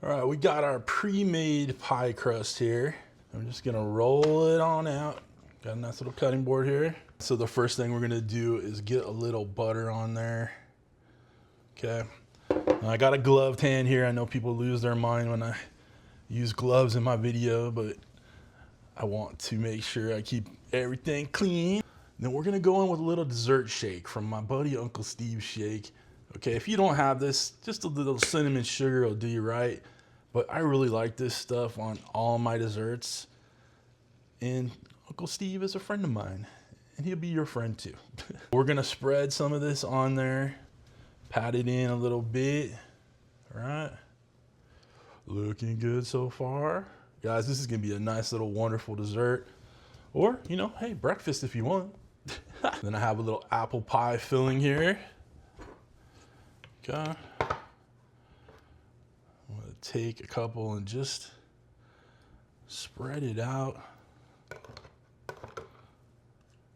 All right, we got our pre-made pie crust here. I'm just gonna roll it on out. Got a nice little cutting board here. So the first thing we're gonna do is get a little butter on there. Okay, now I got a gloved hand here. I know people lose their mind when I use gloves in my video, but I want to make sure I keep everything clean. Then we're gonna go in with a little dessert shake from my buddy Uncle Steve's Shake. Okay, if you don't have this, just a little cinnamon sugar will do you right. But I really like this stuff on all my desserts. And Uncle Steve is a friend of mine, and he'll be your friend too. We're gonna spread some of this on there, pat it in a little bit, all right? Looking good so far. Guys, this is gonna be a nice little wonderful dessert. Or, you know, hey, breakfast if you want. Then I have a little apple pie filling here. Okay. I'm gonna take a couple and just spread it out.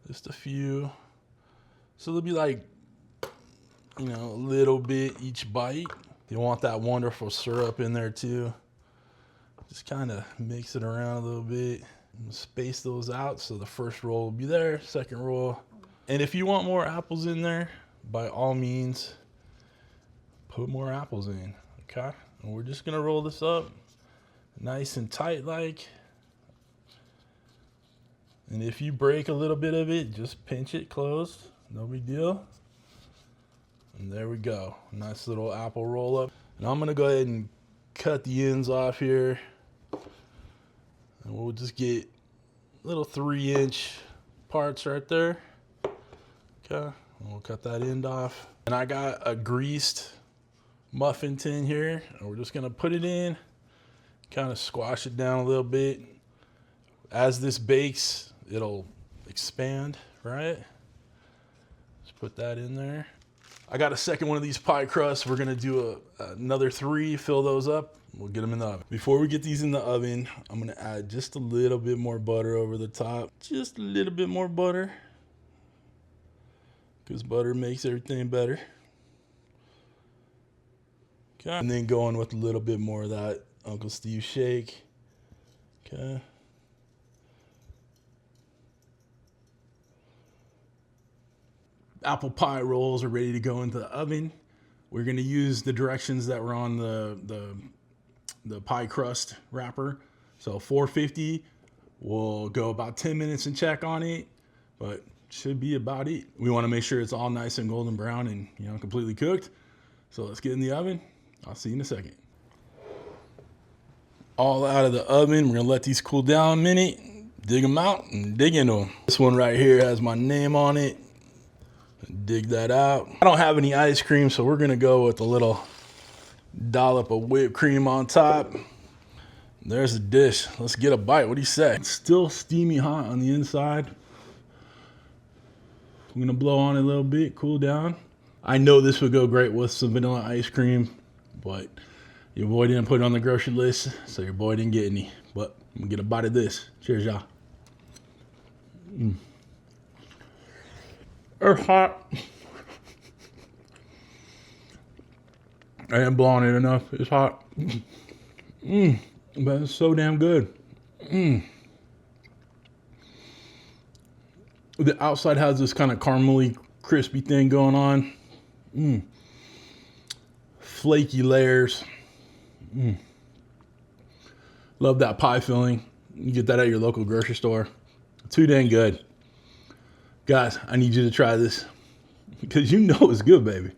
Just a few. So there'll be like, you know, a little bit each bite. You want that wonderful syrup in there too. Just kind of mix it around a little bit. Space those out so the first roll will be there, second roll. And if you want more apples in there, by all means, put more apples in, okay? And we're just gonna roll this up nice and tight like. And if you break a little bit of it, just pinch it closed, no big deal. And there we go, nice little apple roll up. And I'm gonna go ahead and cut the ends off here. And we'll just get little 3-inch parts right there. Okay, and we'll cut that end off. And I got a greased muffin tin here, and we're just gonna put it in, kind of squash it down a little bit. As this bakes, it'll expand, right? Just put that in there. I got a second one of these pie crusts. We're gonna do another 3, fill those up. We'll get them in the oven. Before we get these in the oven, I'm gonna add just a little bit more butter over the top. Just a little bit more butter, because butter makes everything better. Okay. And then going with a little bit more of that Uncle Steve Shake. Okay. Apple pie rolls are ready to go into the oven. We're gonna use the directions that were on the pie crust wrapper. So 450, we'll go about 10 minutes and check on it, but should be about it. We wanna make sure it's all nice and golden brown and, you know, completely cooked. So let's get in the oven. I'll see you in a second. All out of the oven. We're gonna let these cool down a minute, dig them out and dig into them. This one right here has my name on it. Dig that out. I don't have any ice cream, so we're gonna go with a little dollop of whipped cream on top. There's the dish. Let's get a bite. What do you say? It's still steamy hot on the inside. I'm gonna blow on it a little bit, cool down. I know this would go great with some vanilla ice cream, but your boy didn't put it on the grocery list, so your boy didn't get any. But I'm gonna get a bite of this. Cheers, y'all. It's hot. I didn't blow on it enough. It's hot. But it's so damn good. The outside has this kind of caramely, crispy thing going on. Flaky layers. Love that pie filling. You get that at your local grocery store. Too dang good. Guys, I need you to try this because you know it's good, baby.